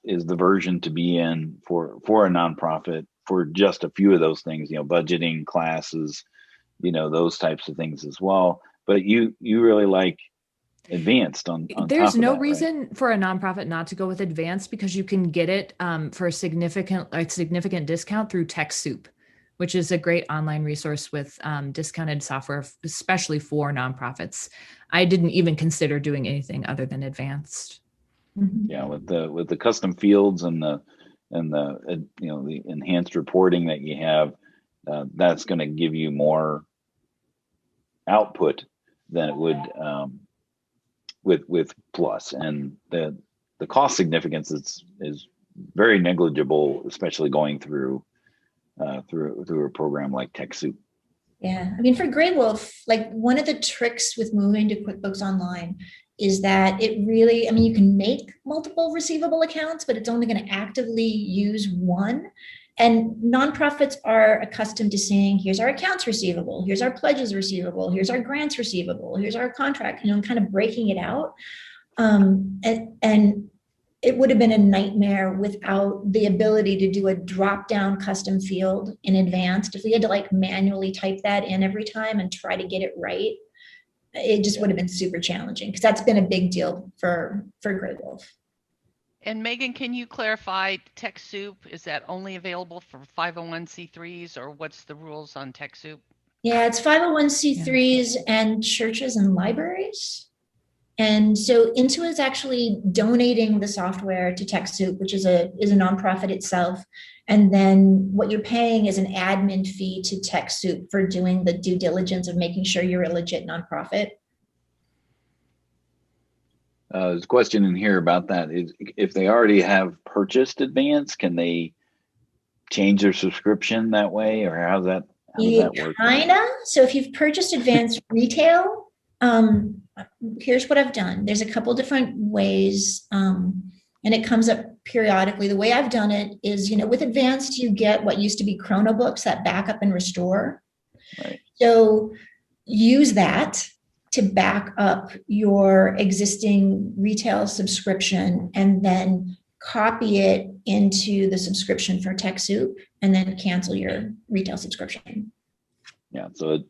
the version to be in for a nonprofit for just a few of those things, budgeting, classes, those types of things as well. But you really like advanced on there's top of no that, reason right? for a nonprofit not to go with advanced, because you can get it for a significant discount through TechSoup, which is a great online resource with discounted software, especially for nonprofits. I didn't even consider doing anything other than advanced. Yeah, with the custom fields and the the enhanced reporting that you have, that's going to give you more output than it would with Plus, and the cost significance is very negligible, especially going through a program like TechSoup. Yeah, I mean, for Grey Wolf, like one of the tricks with moving to QuickBooks Online is that it really, you can make multiple receivable accounts, but it's only going to actively use one. And nonprofits are accustomed to saying, here's our accounts receivable, here's our pledges receivable, here's our grants receivable, here's our contract, kind of breaking it out. And it would have been a nightmare without the ability to do a drop-down custom field in advance. If we had to manually type that in every time and try to get it right, it just would have been super challenging, because that's been a big deal for Grey Wolf. And Megan, can you clarify TechSoup? Is that only available for 501c3s, or what's the rules on TechSoup? Yeah, it's 501c3s and churches and libraries. And so Intuit is actually donating the software to TechSoup, which is a nonprofit itself. And then what you're paying is an admin fee to TechSoup for doing the due diligence of making sure you're a legit nonprofit. There's a question in here about that. Is if they already have purchased Advance, can they change their subscription that way, or how does that work? Kinda. So if you've purchased Advanced Retail, here's what I've done. There's a couple different ways, and it comes up periodically. The way I've done it is, with Advanced, you get what used to be Chronobooks, that backup and restore. Right. So use that to back up your existing retail subscription and then copy it into the subscription for TechSoup and then cancel your retail subscription. Yeah. So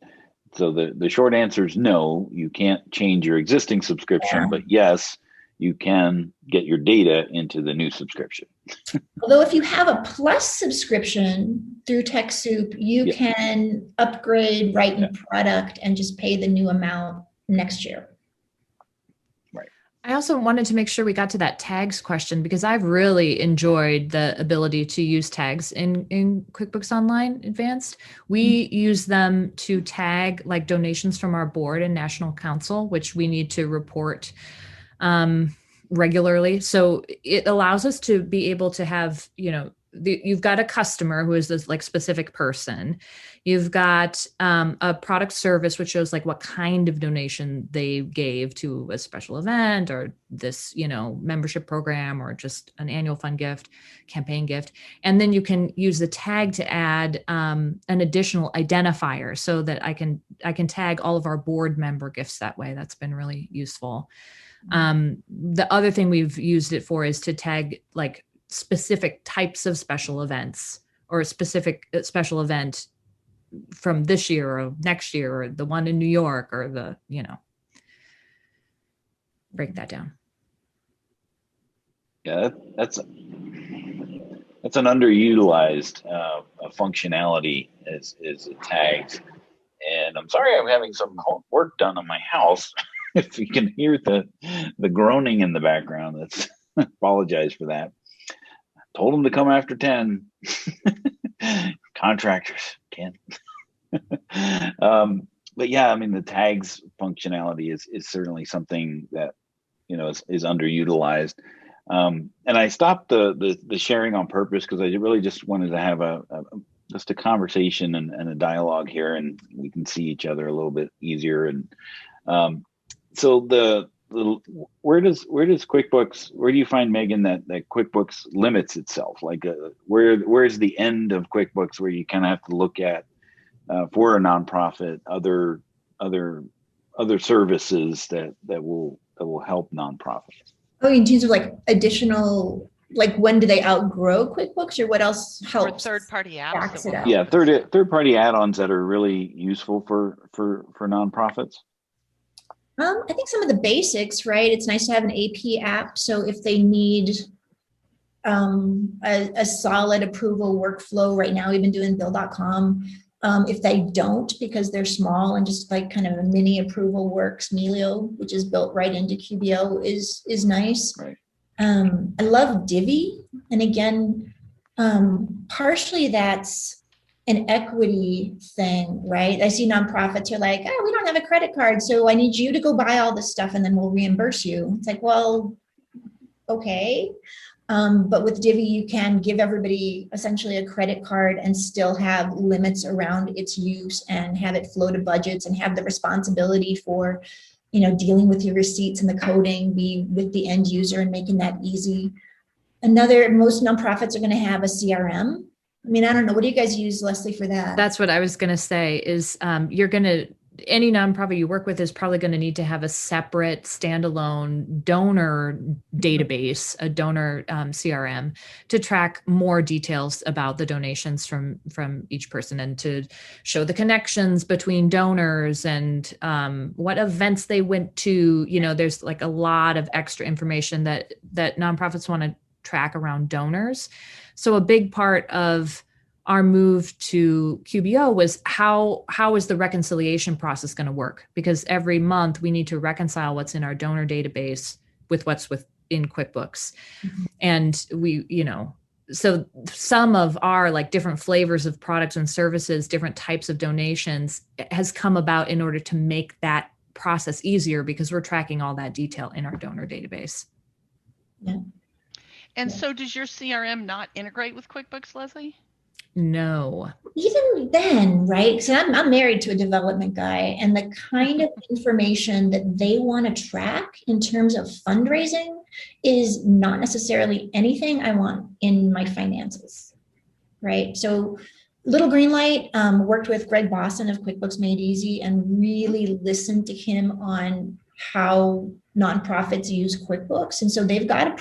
the short answer is no, you can't change your existing subscription, but yes, you can get your data into the new subscription. Although if you have a plus subscription through TechSoup, you can upgrade right in product and just pay the new amount next year. Right. I also wanted to make sure we got to that tags question, because I've really enjoyed the ability to use tags in QuickBooks Online Advanced. We use them to tag like donations from our board and national council, which we need to report regularly. So it allows us to be able to have, you've got a customer who is this like specific person. You've got a product service, which shows like what kind of donation they gave to a special event or this, membership program or just an annual fund gift, campaign gift. And then you can use the tag to add an additional identifier so that I can tag all of our board member gifts that way. That's been really useful. The other thing we've used it for is to tag like specific types of special events or a specific special event from this year or next year or the one in New York or break that down. Yeah, that's an underutilized functionality is tags. And I'm sorry I'm having some work done on my house. If you can hear the groaning in the background, that's apologize for that. I told them to come after 10. Contractors can't. But yeah, I mean, the tags functionality is certainly something that is underutilized. And I stopped the sharing on purpose because I really just wanted to have just a conversation and a dialogue here, and we can see each other a little bit easier. And so where do you find, Megan, that QuickBooks limits itself? Like where's the end of QuickBooks where you kind of have to look at for a nonprofit other services that will help nonprofits? Oh, in terms of like additional, like when do they outgrow QuickBooks, or what else helps? Or third-party apps. Yeah, third-party add-ons that are really useful for nonprofits. I think some of the basics, right? It's nice to have an AP app. So if they need a solid approval workflow right now, we've been doing bill.com. If they don't, because they're small and just like kind of a mini approval works, Melio, which is built right into QBO, is nice. Right. I love Divvy. And again, partially that's an equity thing, right? I see nonprofits are like, oh, we don't have a credit card, so I need you to go buy all this stuff and then we'll reimburse you. It's like, well, okay. But with Divvy, you can give everybody essentially a credit card and still have limits around its use and have it flow to budgets and have the responsibility for, dealing with your receipts and the coding be with the end user and making that easy. Most nonprofits are going to have a CRM. I mean, I don't know. What do you guys use, Leslie, for that? That's what I was going to say is any nonprofit you work with is probably going to need to have a separate standalone donor database, a donor CRM, to track more details about the donations from each person and to show the connections between donors and what events they went to. There's like a lot of extra information that nonprofits want to track around donors. So a big part of our move to QBO was how is the reconciliation process going to work? Because every month we need to reconcile what's in our donor database with what's within QuickBooks. Mm-hmm. And so some of our like different flavors of products and services, different types of donations has come about in order to make that process easier because we're tracking all that detail in our donor database. Yeah. And so does your CRM not integrate with QuickBooks, Leslie? No. Even then, right? So I'm married to a development guy, and the kind of information that they want to track in terms of fundraising is not necessarily anything I want in my finances, right? So little green light, worked with Greg Boston of QuickBooks Made Easy and really listened to him on how nonprofits use QuickBooks. And so they've got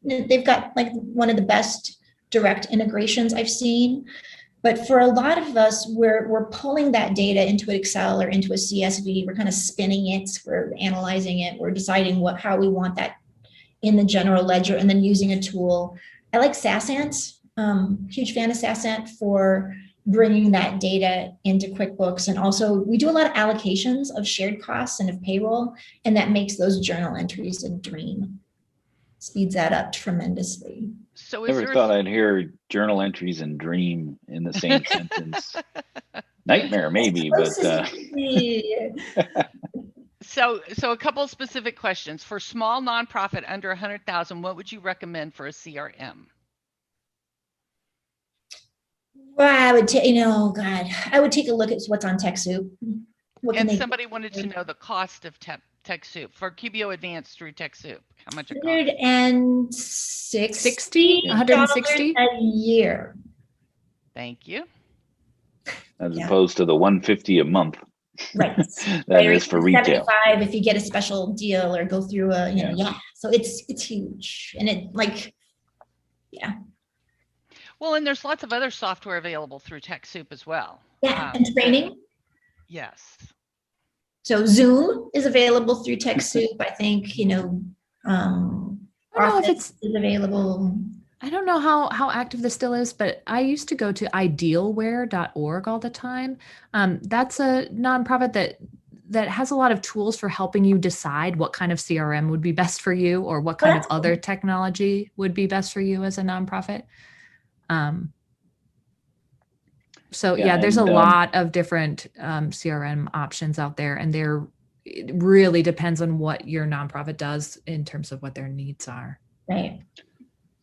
they've got like one of the best direct integrations I've seen. But for a lot of us, we're pulling that data into an Excel or into a CSV. We're kind of spinning it, we're analyzing it, we're deciding how we want that in the general ledger, and then using a tool. I like Sasant, huge fan of Sasant for bringing that data into QuickBooks. And also we do a lot of allocations of shared costs and of payroll, and that makes those journal entries a dream. Speeds that up tremendously. So Never thought I'd hear journal entries and dream in the same sentence. Nightmare, maybe, but so a couple of specific questions. For small nonprofit under 100,000, what would you recommend for a CRM? Well, I would I would take a look at what's on TechSoup. And somebody wanted to know the cost of TechSoup for QBO Advanced through TechSoup. How much it costs? $160 a year. Thank you. As opposed to the $150 a month. Right. That is for retail. $75 if you get a special deal or go through So it's huge. And it Well, and there's lots of other software available through TechSoup as well. Yeah, and training. Yes. So Zoom is available through TechSoup. I think, I don't know if it's available. I don't know how active this still is, but I used to go to idealware.org all the time. That's a nonprofit that has a lot of tools for helping you decide what kind of CRM would be best for you or what kind of other technology would be best for you as a nonprofit. There's a lot of different CRM options out there, and it really depends on what your nonprofit does in terms of what their needs are. Right.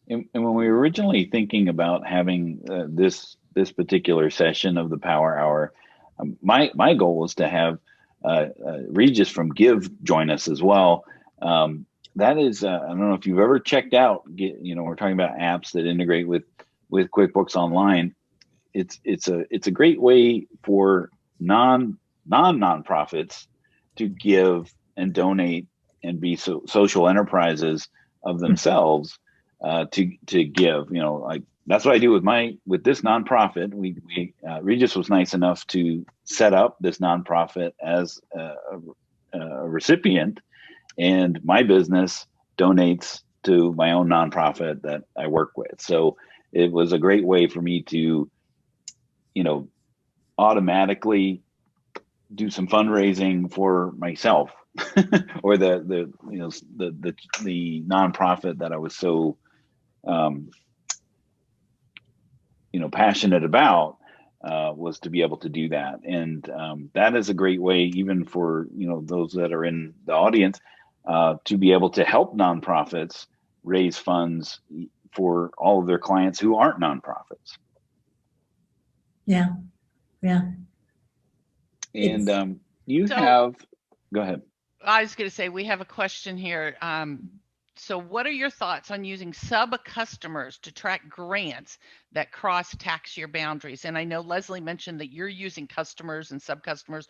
And when we were originally thinking about having this particular session of the Power Hour, my goal was to have Regis from Give join us as well. That is, I don't know if you've ever checked out. We're talking about apps that integrate with QuickBooks Online. It's a great way for nonprofits to give and donate and be social enterprises of themselves to give. Like that's what I do with this nonprofit. We Regis was nice enough to set up this nonprofit as a recipient, and my business donates to my own nonprofit that I work with. So it was a great way for me to automatically do some fundraising for myself or the nonprofit that I was so passionate about, was to be able to do that. And that is a great way, even for those that are in the audience, to be able to help nonprofits raise funds for all of their clients who aren't nonprofits. Yeah. And go ahead. I was going to say, we have a question here. So what are your thoughts on using sub-customers to track grants that cross tax year boundaries? And I know Leslie mentioned that you're using customers and sub-customers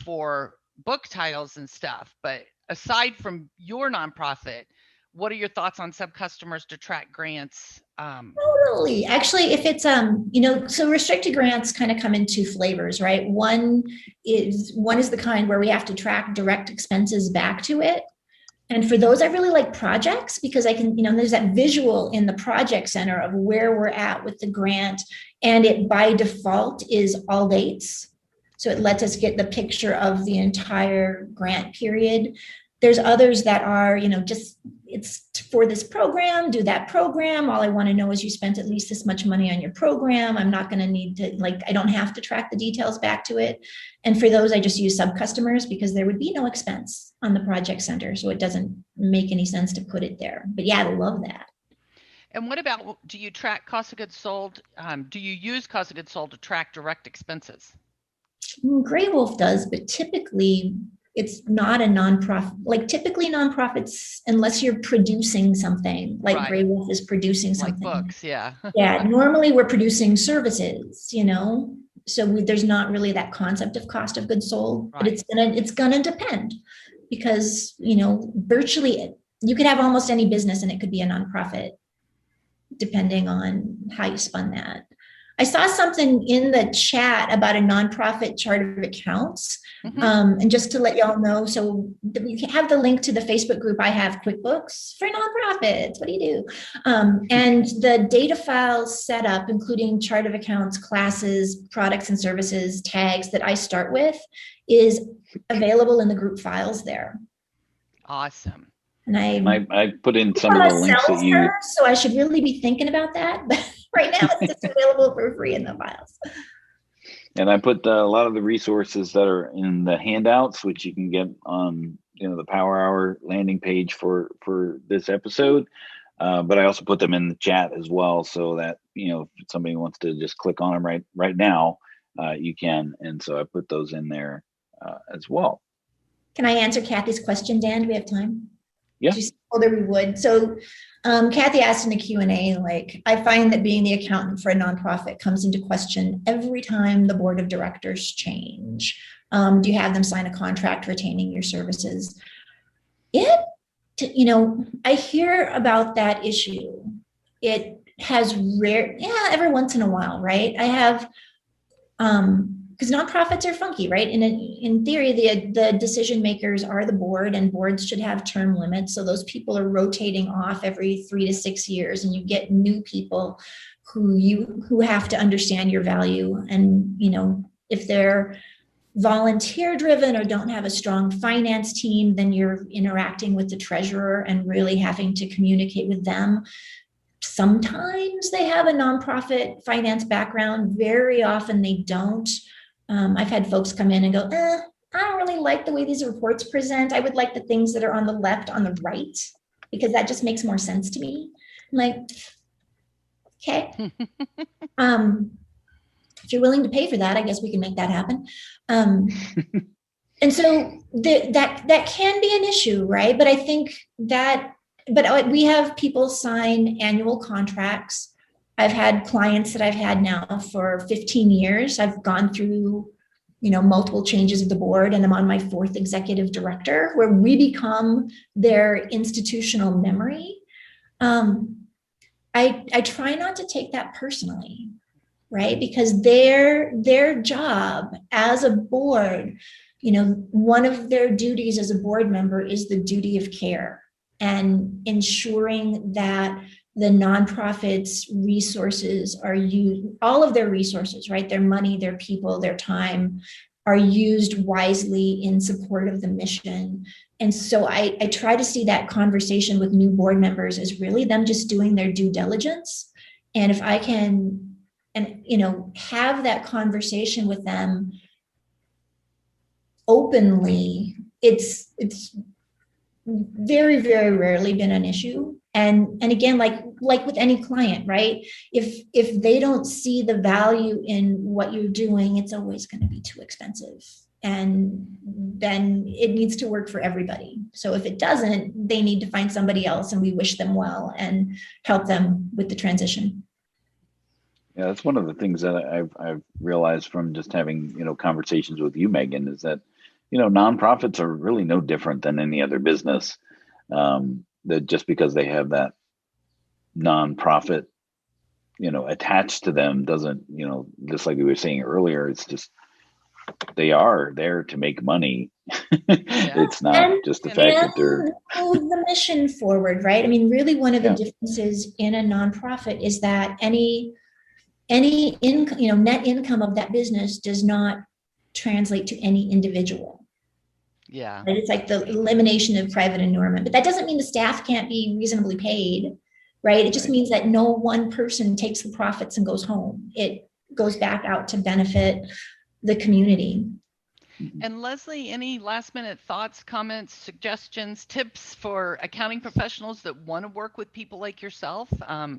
for book titles and stuff, but aside from your nonprofit, what are your thoughts on sub-customers to track grants? Totally. Actually, if it's, so restricted grants kind of come in two flavors, right? One is the kind where we have to track direct expenses back to it. And for those, I really like projects because I can, there's that visual in the project center of where we're at with the grant, and it by default is all dates. So it lets us get the picture of the entire grant period. There's others that are, just it's for this program, do that program. All I want to know is you spent at least this much money on your program. I'm not going to need to, like, I don't have to track the details back to it. And for those, I just use sub-customers because there would be no expense on the project center. So it doesn't make any sense to put it there. But yeah, I love that. And what about, do you track cost of goods sold? Do you use cost of goods sold to track direct expenses? Gray Wolf does, but typically it's not a nonprofit. Like typically nonprofits, unless you're producing something, like Right. Gray Wolf is producing something. Like books, yeah. Yeah, normally we're producing services, you know, so there's not really that concept of cost of goods sold, but Right. it's gonna depend because, you know, virtually you could have almost any business and it could be a nonprofit depending on how you spun that. I saw something in the chat about a nonprofit chart of accounts. And just to let y'all know, so we have the link to the Facebook group. I have QuickBooks for nonprofits. What do you do? And the data files set up, including chart of accounts, classes, products and services, tags that I start with, is available in the group files there. Awesome. And I put in some of the links that you. So I should really be thinking about that. But right now, it's just available for free in the files. And I put a lot of the resources that are in the handouts, which you can get on, you know, the Power Hour landing page for this episode. But I also put them in the chat as well, so that, you know, if somebody wants to just click on them right now, you can. And so I put those in there as well. Can I answer Kathy's question, Dan? Do we have time? Yeah. She told her we would. So Kathy asked in the Q&A, like, I find that being the accountant for a nonprofit comes into question every time the board of directors change. Do you have them sign a contract retaining your services? You know, I hear about that issue. It has every once in a while, right? I have, because nonprofits are funky, right? And in theory, the decision makers are the board, and boards should have term limits. So those people are rotating off every 3 to 6 years, and you get new people who have to understand your value. And, you know, if they're volunteer driven or don't have a strong finance team, then you're interacting with the treasurer and really having to communicate with them. Sometimes they have a nonprofit finance background. Very often they don't. I've had folks come in and go, I don't really like the way these reports present. I would like the things that are on the left on the right, because that just makes more sense to me. I'm like, okay. If you're willing to pay for that, I guess we can make that happen. And so that can be an issue, right? But I think but we have people sign annual contracts. I've had clients that I've had now for 15 years. I've gone through, you know, multiple changes of the board, and I'm on my 4th executive director, where we become their institutional memory. I try not to take that personally, right? Because their job as a board, you know, one of their duties as a board member is the duty of care and ensuring that the nonprofits' resources are used, all of their resources, right? Their money, their people, their time are used wisely in support of the mission. And so I try to see that conversation with new board members as really them just doing their due diligence. And if I can, and, you know, have that conversation with them openly, it's very, very rarely been an issue. And again, like with any client, right? If they don't see the value in what you're doing, it's always going to be too expensive. And then it needs to work for everybody. So if it doesn't, they need to find somebody else, and we wish them well and help them with the transition. Yeah, that's one of the things that I've realized from just having, you know, conversations with you, Megan, is that, you know, nonprofits are really no different than any other business. That just because they have that nonprofit, you know, attached to them doesn't, you know, just like we were saying earlier, it's just, they are there to make money. It's not just the fact that they're move the mission forward, right? I mean, really one of the differences in a nonprofit is that any income, you know, net income of that business does not translate to any individual. Yeah. Right? It's like the elimination of private annulment, but that doesn't mean the staff can't be reasonably paid, right? It just means that no one person takes the profits and goes home. It goes back out to benefit the community. And Leslie, any last minute thoughts, comments, suggestions, tips for accounting professionals that want to work with people like yourself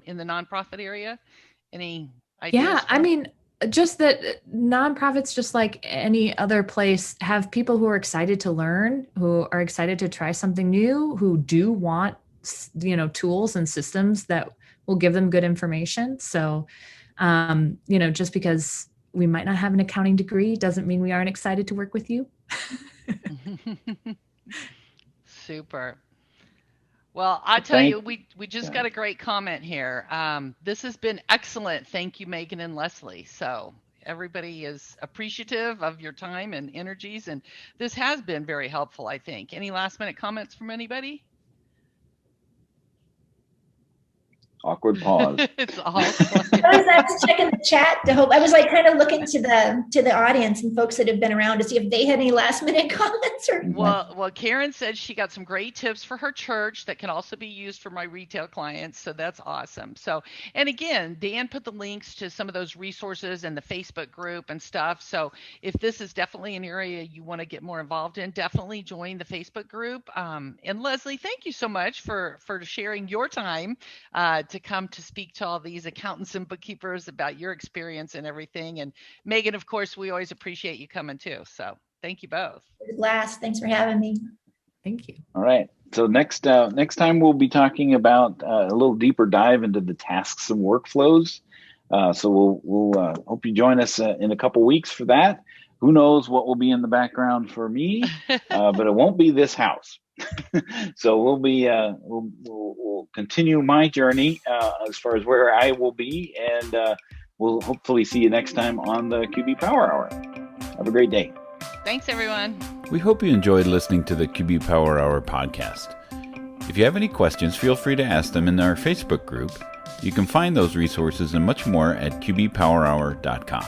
in the nonprofit area? Any ideas? Yeah, I mean, just that nonprofits, just like any other place, have people who are excited to learn, who are excited to try something new, who do want, tools and systems that will give them good information. So, just because we might not have an accounting degree doesn't mean we aren't excited to work with you. Super. Well, I tell you, we just got a great comment here. This has been excellent. Thank you, Megan and Leslie. So everybody is appreciative of your time and energies, and this has been very helpful, I think. Any last minute comments from anybody? Awkward pause. It's awesome. I was checking the chat to hope. I was like kind of looking to the audience and folks that have been around to see if they had any last minute comments. Or well, Karen said she got some great tips for her church that can also be used for my retail clients. So that's awesome. So, and again, Dan put the links to some of those resources in the Facebook group and stuff. So if this is definitely an area you want to get more involved in, definitely join the Facebook group. And Leslie, thank you so much for sharing your time to come to speak to all these accountants and bookkeepers about your experience and everything. And Megan, of course, we always appreciate you coming too. So thank you both. Last, thanks for having me. Thank you. All right. So next time we'll be talking about a little deeper dive into the tasks and workflows. So we'll hope you join us in a couple weeks for that. Who knows what will be in the background for me, but it won't be this house. So we'll be we'll continue my journey as far as where I will be, and we'll hopefully see you next time on the QB Power Hour. Have a great day. Thanks, everyone. We hope you enjoyed listening to the QB Power Hour podcast. If you have any questions, feel free to ask them in our Facebook group. You can find those resources and much more at qbpowerhour.com.